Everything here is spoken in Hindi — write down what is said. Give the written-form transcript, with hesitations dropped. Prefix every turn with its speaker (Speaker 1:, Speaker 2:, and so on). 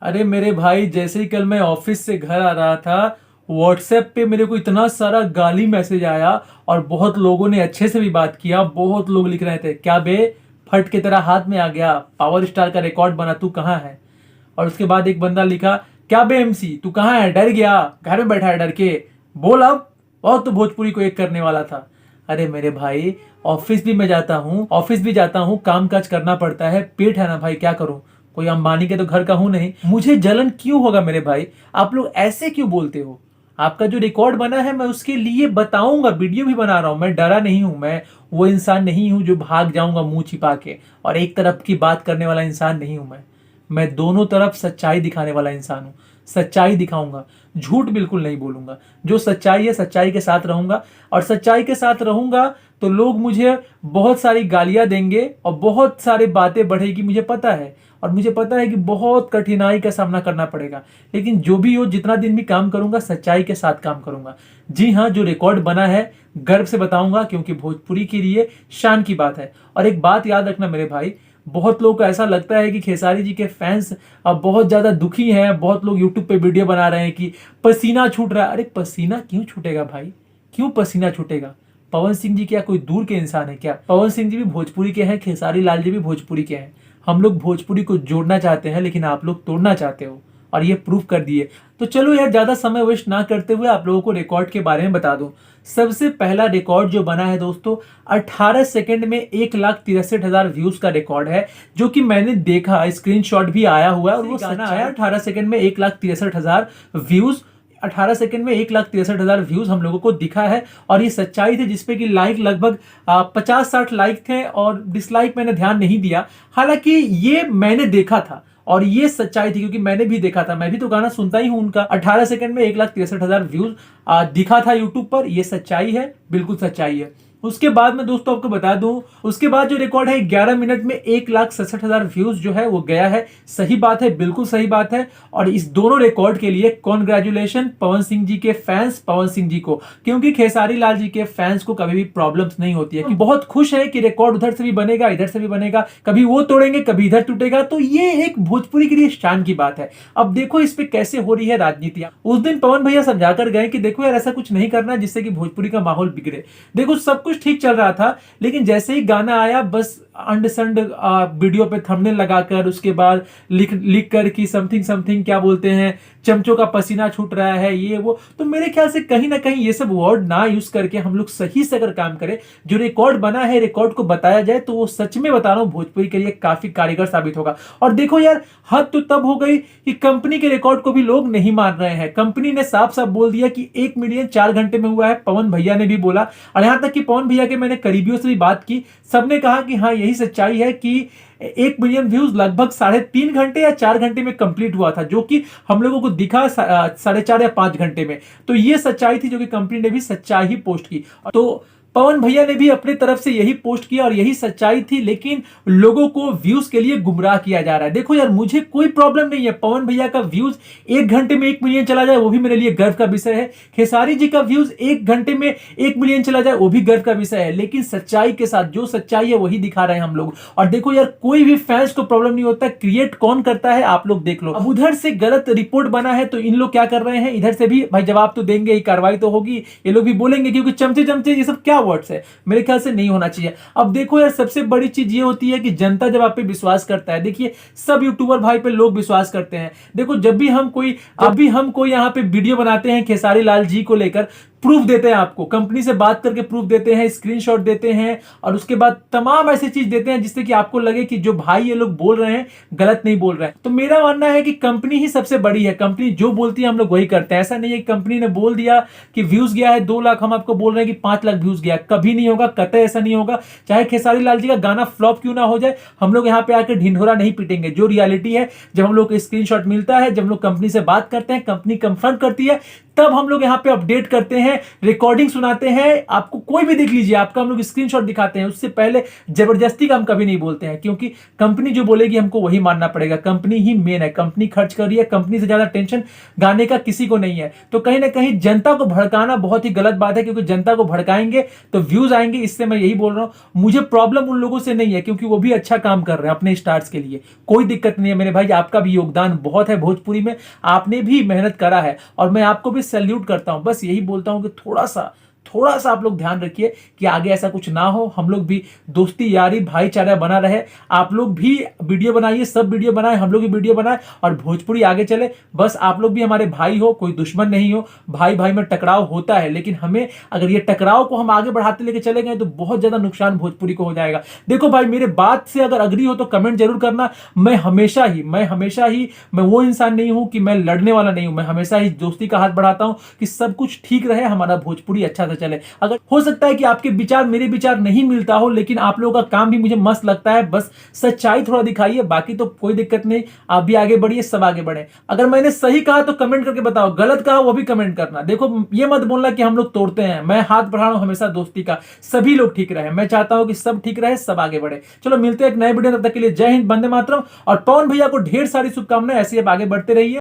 Speaker 1: अरे मेरे भाई, जैसे ही कल मैं ऑफिस से घर आ रहा था, व्हाट्सएप पे मेरे को इतना सारा गाली मैसेज आया। और बहुत लोगों ने अच्छे से भी बात किया। बहुत लोग लिख रहे थे, क्या बे, फट के तेरा हाथ में आ गया, पावर स्टार का रिकॉर्ड बना, तू कहाँ है। और उसके बाद एक बंदा लिखा, क्या बे एमसी, तू कहाँ है, डर गया, घर में बैठा है डर के, बोल अब, बहुत तो भोजपुरी को एक करने वाला था। अरे मेरे भाई, ऑफिस भी जाता हूँ, काम काज करना पड़ता है, पेट है ना भाई, क्या करूं। कोई अंबानी के तो घर का हूं नहीं, मुझे जलन क्यों होगा मेरे भाई। आप लोग ऐसे क्यों बोलते हो। आपका जो रिकॉर्ड बना है मैं उसके लिए बताऊंगा, वीडियो भी बना रहा हूं। मैं डरा नहीं हूं, मैं वो इंसान नहीं हूं जो भाग जाऊंगा मुंह छिपा के, और एक तरफ की बात करने वाला इंसान नहीं हूं मैं दोनों तरफ सच्चाई दिखाने वाला इंसान हूं। सच्चाई दिखाऊंगा, झूठ बिल्कुल नहीं बोलूंगा। जो सच्चाई है सच्चाई के साथ रहूंगा, और सच्चाई के साथ रहूंगा तो लोग मुझे बहुत सारी गालियां देंगे और बहुत सारी बातें बढ़ेगी, मुझे पता है। और मुझे पता है कि बहुत कठिनाई का सामना करना पड़ेगा, लेकिन जो भी हो, जितना दिन भी काम करूंगा सच्चाई के साथ काम करूंगा। जी हाँ, जो रिकॉर्ड बना है गर्व से बताऊंगा, क्योंकि भोजपुरी के लिए शान की बात है। और एक बात याद रखना मेरे भाई, बहुत लोगों को ऐसा लगता है कि खेसारी जी के फैंस अब बहुत ज्यादा दुखी हैं। बहुत लोग यूट्यूब पे वीडियो बना रहे हैं कि पसीना छूट रहा है। अरे पसीना क्यों छूटेगा भाई, क्यों पसीना छूटेगा। पवन सिंह जी क्या कोई दूर के इंसान है क्या। पवन सिंह जी भी भोजपुरी के हैं, खेसारी लाल जी भी भोजपुरी के हैं। हम लोग भोजपुरी को जोड़ना चाहते हैं, लेकिन आप लोग तोड़ना चाहते हो, और ये प्रूफ कर दिए। तो चलो यार, ज्यादा समय वेस्ट ना करते हुए आप लोगों को रिकॉर्ड के बारे में बता दूं। सबसे पहला रिकॉर्ड जो बना है दोस्तों, 18 सेकंड में 1,63,000 व्यूज का रिकॉर्ड है, जो कि मैंने देखा, स्क्रीनशॉट भी आया हुआ है। और वो गाना आया 18 सेकंड में 1,63,000 व्यूज। 18 सेकंड में 1,63,000 व्यूज हम लोगों को दिखा है। और ये सच्चाई थी, जिसपे कि लाइक लगभग 50-60 लाइक थे, और डिसलाइक मैंने ध्यान नहीं दिया। हालांकि ये मैंने देखा था और ये सच्चाई थी, क्योंकि मैंने भी देखा था, मैं भी तो गाना सुनता ही हूं उनका। 18 सेकंड में 1,63,000 व्यूज दिखा था यूट्यूब पर। ये सच्चाई है, बिल्कुल सच्चाई है। उसके बाद में दोस्तों आपको बता दूं, उसके बाद जो रिकॉर्ड है 11 मिनट में 1,67,000 व्यूज जो है वो गया है। सही बात है, बिल्कुल सही बात है। और इस दोनों रिकॉर्ड के लिए कॉन्ग्रेचुलेशन पवन सिंह जी के फैंस, पवन सिंह जी को, क्योंकि खेसारी लाल जी के फैंस को कभी भी प्रॉब्लम्स नहीं होती है, कि बहुत खुश है कि रिकॉर्ड उधर से भी बनेगा, इधर से भी बनेगा, कभी वो तोड़ेंगे कभी इधर टूटेगा। तो ये एक भोजपुरी के लिए शान की बात है। अब देखो इस पे कैसे हो रही है राजनीति। उस दिन पवन भैया समझाकर गए कि देखो यार, ऐसा कुछ नहीं करना जिससे कि भोजपुरी का माहौल बिगड़े। देखो सब कुछ ठीक चल रहा था, लेकिन जैसे ही गाना आया, बस अंड संड वीडियो पे थंबनेल लगाकर, उसके बाद लिख कर कि समथिंग समथिंग, क्या बोलते हैं, चमचों का पसीना छूट रहा है, ये वो। तो मेरे ख्याल से कहीं ना कहीं ये सब वर्ड ना यूज करके हम लोग सही से अगर काम करें, जो रिकॉर्ड बना है रिकॉर्ड को बताया जाए, तो वो सच में बता रहा हूं भोजपुरी के लिए काफी कारगर साबित होगा। और देखो यार, हद तो तब हो गई कि कंपनी के रिकॉर्ड को भी लोग नहीं मान रहे हैं। कंपनी ने साफ साफ बोल दिया कि 1 मिलियन 4 घंटे में हुआ है। पवन भैया ने भी बोला, और यहां तक कि पवन भैया के मैंने करीबियों से भी बात की, सबने कहा कि हाँ यही सच्चाई है कि 1 मिलियन व्यूज लगभग 3.5 घंटे या 4 घंटे में कंप्लीट हुआ था, जो कि हम लोगों को दिखा 4.5 या 5 घंटे में। तो ये सच्चाई थी, जो कि कंपनी ने भी सच्चाई ही पोस्ट की। तो पवन भैया ने भी अपनी तरफ से यही पोस्ट किया और यही सच्चाई थी, लेकिन लोगों को व्यूज के लिए गुमराह किया जा रहा है। देखो यार, मुझे कोई प्रॉब्लम नहीं है, पवन भैया का व्यूज 1 घंटे में 1 मिलियन चला जाए, वो भी मेरे लिए गर्व का विषय है। खेसारी जी का व्यूज 1 घंटे में 1 मिलियन चला जाए, वो भी गर्व का विषय है। लेकिन सच्चाई के साथ, जो सच्चाई है वही दिखा रहे हैं हम लोग। और देखो यार, कोई भी फैंस को प्रॉब्लम नहीं होता, क्रिएट कौन करता है आप लोग देख लो। अब उधर से गलत रिपोर्ट बना है, तो इन लोग क्या कर रहे हैं, इधर से भी भाई जवाब तो देंगे ही, कार्रवाई तो होगी, ये लोग भी बोलेंगे, क्योंकि चमचे चमचे ये सब क्या वर्ड्स है, मेरे ख्याल से नहीं होना चाहिए। अब देखो यार, सबसे बड़ी चीज ये होती है कि जनता जब आप पे विश्वास करता है, देखिए सब यूट्यूबर भाई पे लोग विश्वास करते हैं। देखो जब भी हम कोई यहाँ पे वीडियो बनाते हैं खेसारी लाल जी को लेकर, प्रूफ देते हैं आपको, कंपनी से बात करके प्रूफ देते हैं, स्क्रीनशॉट देते हैं, और उसके बाद तमाम ऐसी चीज देते हैं जिससे कि आपको लगे कि जो भाई ये लोग बोल रहे हैं गलत नहीं बोल रहे हैं। तो मेरा मानना है कि कंपनी ही सबसे बड़ी है, कंपनी जो बोलती है हम लोग वही करते हैं। ऐसा नहीं है कि कंपनी ने बोल दिया कि व्यूज गया है 2 लाख, हम आपको बोल रहे हैं कि 5 लाख व्यूज गया, कभी नहीं होगा, कतई ऐसा नहीं होगा। चाहे खेसारी लाल जी का गाना फ्लॉप क्यों ना हो जाए, हम लोग यहाँ पे आकर ढिंढोरा नहीं पीटेंगे। जो रियलिटी है, जब हम लोग को स्क्रीनशॉट मिलता है, जब हम लोग कंपनी से बात करते हैं, कंपनी कंफर्म करती है, तब हम लोग यहाँ पे अपडेट करते हैं, रिकॉर्डिंग सुनाते हैं, आपको कोई भी देख लीजिए, आपका हम लोग स्क्रीनशॉट दिखाते हैं। उससे पहले जबरदस्ती का हम कभी नहीं बोलते हैं, क्योंकि कंपनी जो बोलेगी हमको वही मानना पड़ेगा। कंपनी ही मेन है, कंपनी खर्च कर रही है, कंपनी से ज्यादा टेंशन गाने का किसी को नहीं है। तो कहीं ना कहीं जनता को भड़काना बहुत ही गलत बात है, क्योंकि जनता को भड़काएंगे तो व्यूज आएंगे। इससे मैं यही बोल रहा हूं, मुझे प्रॉब्लम उन लोगों से नहीं है, क्योंकि वो भी अच्छा काम कर रहे हैं अपने स्टार्स के लिए, कोई दिक्कत नहीं है मेरे भाई। आपका भी योगदान बहुत है भोजपुरी में, आपने भी मेहनत करा है और मैं आपको भी सैल्यूट करता हूं। बस यही बोलता हूं कि थोड़ा सा आप लोग ध्यान रखिए कि आगे ऐसा कुछ ना हो, हम लोग भी दोस्ती यारी भाईचारा बना रहे। आप लोग भी वीडियो बनाइए, सब वीडियो बनाए, हम लोग भी वीडियो बनाए और भोजपुरी आगे चले। बस आप लोग भी हमारे भाई हो, कोई दुश्मन नहीं हो। भाई भाई में टकराव होता है, लेकिन हमें अगर ये टकराव को हम आगे बढ़ाते लेके चले गए तो बहुत ज्यादा नुकसान भोजपुरी को हो जाएगा। देखो भाई, मेरे बात से अगर अग्री हो तो कमेंट जरूर करना। मैं वो इंसान नहीं हूं कि मैं लड़ने वाला नहीं हूं। मैं हमेशा ही दोस्ती का हाथ बढ़ाता हूं कि सब कुछ ठीक रहे, हमारा भोजपुरी अच्छा से चले। अगर हो सकता है कि आपके विचार मेरे विचार नहीं मिलता हो, लेकिन आप लोगों का काम भी मुझे मस्त लगता है। बस सच्चाई थोड़ा दिखाइए, बाकी तो कोई दिक्कत नहीं। आप भी आगे बढ़िए, सब आगे बढ़े। अगर मैंने सही कहा तो कमेंट करके बताओ, गलत कहा वो भी कमेंट करना। देखो, ये मत बोलना कि हम लोग तोड़ते हैं। मैं हाथ बढ़ा रहा हूं हमेशा दोस्ती का, सभी लोग ठीक रहे। मैं चाहता हूं कि सब ठीक रहे, सब आगे बढ़े। चलो मिलते हैं एक नए वीडियो, तब तक के लिए जय हिंद, वंदे मातरम। और पवन भैया को ढेर सारी शुभकामनाएं, ऐसे आप आगे बढ़ते रहिए।